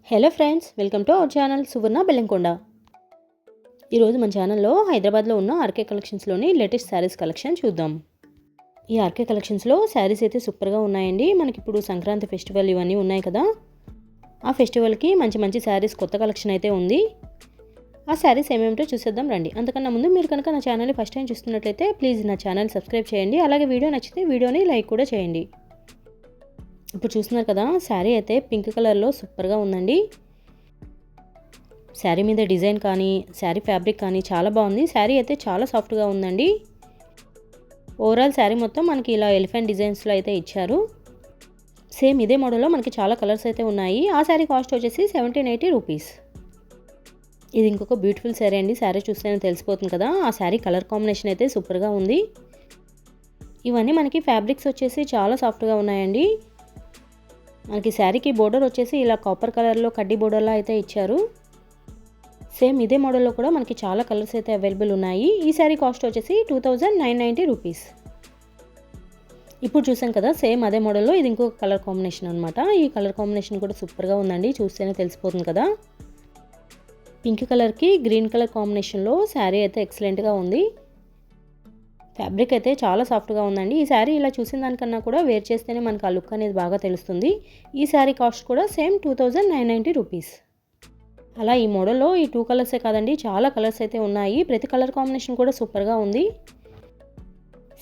Hello friends, welcome to our channel Suvarna Bellamkonda. ఈరోజు మన ఛానల్లో హైదరాబాద్లో ఉన్న ఆర్కే కలెక్షన్స్లోని లేటెస్ట్ శారీస్ కలెక్షన్ చూద్దాం. ఈ ఆర్కే కలెక్షన్స్లో శారీస్ అయితే సూపర్గా ఉన్నాయండి. మనకి ఇప్పుడు సంక్రాంతి ఫెస్టివల్ ఇవన్నీ ఉన్నాయి కదా, ఆ ఫెస్టివల్కి మంచి మంచి శారీస్ కొత్త కలెక్షన్ అయితే ఉంది. ఆ శారీస్ ఏమేమిటో చూసేద్దాం రండి. అంతకన్నా ముందు మీరు కనుక నా ఛానల్ని ఫస్ట్ టైం చూస్తున్నట్లయితే ప్లీజ్ నా ఛానల్ సబ్స్క్రైబ్ చేయండి. అలాగే వీడియో నచ్చితే వీడియోని లైక్ కూడా చేయండి. ఇప్పుడు చూస్తున్నారు కదా, శారీ అయితే పింక్ కలర్లో సూపర్గా ఉందండి. శారీ మీద డిజైన్ కానీ శారీ ఫ్యాబ్రిక్ కానీ చాలా బాగుంది. శారీ అయితే చాలా సాఫ్ట్గా ఉందండి. ఓవరాల్ శారీ మొత్తం మనకి ఇలా ఎలిఫెంట్ డిజైన్స్లో అయితే ఇచ్చారు. సేమ్ ఇదే మోడల్లో మనకి చాలా కలర్స్ అయితే ఉన్నాయి. ఆ శారీ కాస్ట్ వచ్చేసి 1780 రూపీస్. ఇది ఇంకొక బ్యూటిఫుల్ శారీ అండి. శారీ చూస్తేనే తెలిసిపోతుంది కదా, ఆ శారీ కలర్ కాంబినేషన్ అయితే సూపర్గా ఉంది. ఇవన్నీ మనకి ఫ్యాబ్రిక్స్ వచ్చేసి చాలా సాఫ్ట్గా ఉన్నాయండి. మనకి శారీకి బోర్డర్ వచ్చేసి ఇలా కాపర్ కలర్లో కడ్డీ బోర్డర్లా అయితే ఇచ్చారు. సేమ్ ఇదే మోడల్లో కూడా మనకి చాలా కలర్స్ అయితే అవైలబుల్ ఉన్నాయి. ఈ శారీ కాస్ట్ వచ్చేసి 2990 రూపీస్. ఇప్పుడు చూసాం కదా, సేమ్ అదే మోడల్లో ఇది ఇంకొక కలర్ కాంబినేషన్ అనమాట. ఈ కలర్ కాంబినేషన్ కూడా సూపర్గా ఉందండి, చూస్తేనే తెలిసిపోతుంది కదా. పింక్ కలర్కి గ్రీన్ కలర్ కాంబినేషన్లో శారీ అయితే ఎక్సలెంట్గా ఉంది. ఫ్యాబ్రిక్ అయితే చాలా సాఫ్ట్గా ఉందండి. ఈ శారీ ఇలా చూసిన దానికన్నా కూడా వేర్ చేస్తేనే మనకు ఆ లుక్ అనేది బాగా తెలుస్తుంది. ఈ శారీ కాస్ట్ కూడా సేమ్ 2990 రూపీస్. అలా ఈ మోడల్లో ఈ 2 కలర్సే కాదండి, చాలా కలర్స్ అయితే ఉన్నాయి. ప్రతి కలర్ కాంబినేషన్ కూడా సూపర్గా ఉంది.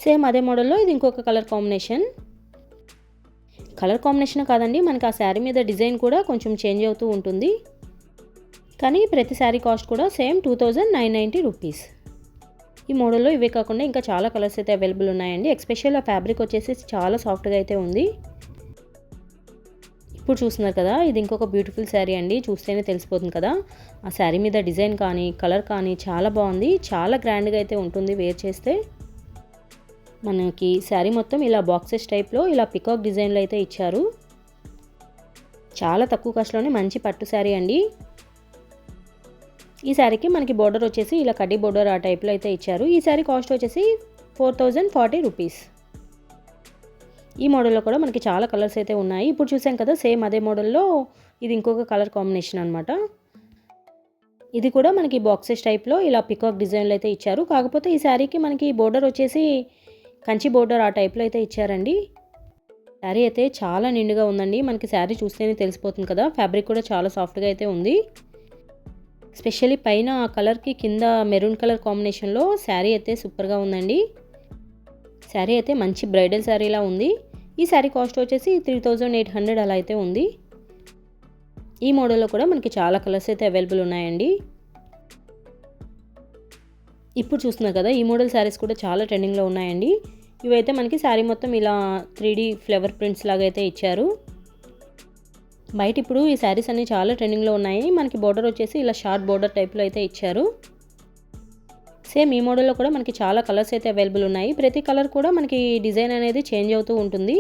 సేమ్ అదే మోడల్లో ఇది ఇంకొక కలర్ కాంబినేషన్. కలర్ కాంబినేషన్ కాదండి, మనకి ఆ శారీ మీద డిజైన్ కూడా కొంచెం చేంజ్ అవుతూ ఉంటుంది. కానీ ప్రతి శారీ కాస్ట్ కూడా సేమ్ 2990 రూపీస్. ఈ మోడల్లో ఇవే కాకుండా ఇంకా చాలా కలర్స్ అయితే అవైలబుల్ ఉన్నాయండి. ఎస్పెషల్ ఆ ఫ్యాబ్రిక్ వచ్చేసి చాలా సాఫ్ట్గా అయితే ఉంది. ఇప్పుడు చూస్తున్నారు కదా, ఇది ఇంకొక బ్యూటిఫుల్ శారీ అండి. చూస్తేనే తెలిసిపోతుంది కదా, ఆ శారీ మీద డిజైన్ కానీ కలర్ కానీ చాలా బాగుంది. చాలా గ్రాండ్గా అయితే ఉంటుంది వేర్ చేస్తే. మనకి శారీ మొత్తం ఇలా బాక్సెస్ టైప్లో ఇలా పికాక్ డిజైన్లో అయితే ఇచ్చారు. చాలా తక్కువ కాస్ట్లోనే మంచి పట్టు శారీ అండి. ఈ శారీకి మనకి బోర్డర్ వచ్చేసి ఇలా కడ్డీ బోర్డర్ ఆ టైప్లో అయితే ఇచ్చారు. ఈ శారీ కాస్ట్ వచ్చేసి 4040 రూపీస్. ఈ మోడల్లో కూడా మనకి చాలా కలర్స్ అయితే ఉన్నాయి. ఇప్పుడు చూసాం కదా, సేమ్ అదే మోడల్లో ఇది ఇంకొక కలర్ కాంబినేషన్ అనమాట. ఇది కూడా మనకి బాక్సెస్ టైప్లో ఇలా పికాక్ డిజైన్లో అయితే ఇచ్చారు. కాకపోతే ఈ శారీకి మనకి బోర్డర్ వచ్చేసి కంచి బోర్డర్ ఆ టైప్లో అయితే ఇచ్చారండి. శారీ అయితే చాలా నిండుగా ఉందండి. మనకి శారీ చూస్తేనే తెలిసిపోతుంది కదా, ఫ్యాబ్రిక్ కూడా చాలా సాఫ్ట్గా అయితే ఉంది. స్పెషల్లీ పైన ఆ కలర్కి కింద మెరూన్ కలర్ కాంబినేషన్లో శారీ అయితే సూపర్గా ఉందండి. శారీ అయితే మంచి బ్రైడల్ శారీలా ఉంది. ఈ శారీ కాస్ట్ వచ్చేసి 3800 అలా అయితే ఉంది. ఈ మోడల్లో కూడా మనకి చాలా కలర్స్ అయితే అవైలబుల్ ఉన్నాయండి. ఇప్పుడు చూస్తున్నారు కదా, ఈ మోడల్ శారీస్ కూడా చాలా ట్రెండింగ్లో ఉన్నాయండి. ఇవైతే మనకి శారీ మొత్తం ఇలా 3D ఫ్లవర్ ప్రింట్స్ లాగా అయితే ఇచ్చారు. బయట ఇప్పుడు ఈ శారీస్ అన్ని చాలా ట్రెండింగ్లో ఉన్నాయి. మనకి బోర్డర్ వచ్చేసి ఇలా షార్ట్ బోర్డర్ టైప్లో అయితే ఇచ్చారు. సేమ్ ఈ మోడల్లో కూడా మనకి చాలా కలర్స్ అయితే అవైలబుల్ ఉన్నాయి. ప్రతి కలర్ కూడా మనకి డిజైన్ అనేది చేంజ్ అవుతూ ఉంటుంది.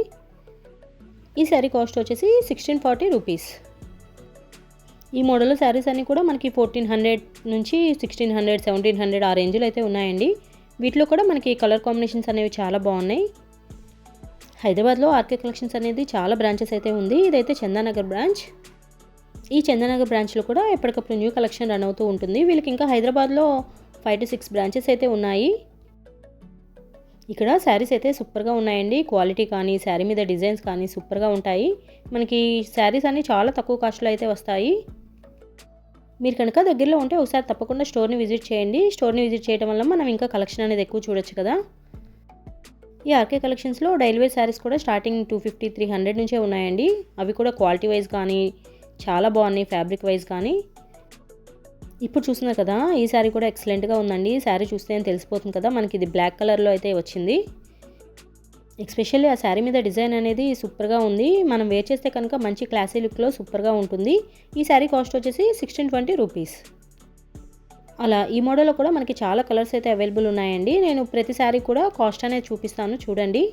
ఈ శారీ కాస్ట్ వచ్చేసి 1640 రూపీస్. ఈ మోడల్లో శారీస్ అన్నీ కూడా మనకి 1400 నుంచి 1600, 1700 ఆ రేంజ్లో అయితే ఉన్నాయండి. వీటిలో కూడా మనకి కలర్ కాంబినేషన్స్ అనేవి చాలా బాగున్నాయి. హైదరాబాద్లో ఆర్కే కలెక్షన్స్ అనేది చాలా బ్రాంచెస్ అయితే ఉంది. ఇదైతే చందానగర్ బ్రాంచ్. ఈ చందానగర్ బ్రాంచ్లో కూడా ఎప్పటికప్పుడు న్యూ కలెక్షన్ రన్ అవుతూ ఉంటుంది. వీళ్ళకి ఇంకా హైదరాబాద్లో 5 to 6 బ్రాంచెస్ అయితే ఉన్నాయి. ఇక్కడ శారీస్ అయితే సూపర్గా ఉన్నాయండి. క్వాలిటీ కానీ శారీ మీద డిజైన్స్ కానీ సూపర్గా ఉంటాయి. మనకి శారీస్ అన్నీ చాలా తక్కువ కాస్ట్లో అయితే వస్తాయి. మీరు కనుక దగ్గరలో ఉంటే ఒకసారి తప్పకుండా స్టోర్ని విజిట్ చేయండి. స్టోర్ని విజిట్ చేయడం వల్ల మనం ఇంకా కలెక్షన్ అనేది ఎక్కువ చూడొచ్చు కదా. ఈ ఆర్కే కలెక్షన్స్లో డైలీ వేర్ శారీస్ కూడా స్టార్టింగ్ 250, 300 నుంచే ఉన్నాయండి. అవి కూడా క్వాలిటీ వైజ్ కానీ చాలా బాగున్నాయి, ఫ్యాబ్రిక్ వైజ్ కానీ. ఇప్పుడు చూస్తున్నారు కదా, ఈ శారీ కూడా ఎక్సలెంట్గా ఉందండి. శారీ చూస్తే తెలిసిపోతుంది కదా, మనకి ఇది బ్లాక్ కలర్లో అయితే వచ్చింది. ఎస్పెషల్లీ ఆ శారీ మీద డిజైన్ అనేది సూపర్గా ఉంది. మనం వేర్ చేస్తే కనుక మంచి క్లాసీ లుక్లో సూపర్గా ఉంటుంది. ఈ శారీ కాస్ట్ వచ్చేసి 1620 రూపీస్. అలా ఈ మోడల్లో కూడా మనకి చాలా కలర్స్ అయితే అవైలబుల్ ఉన్నాయండి. నేను ప్రతి శారీ కూడా కాస్ట్ అనేది చూపిస్తాను చూడండి.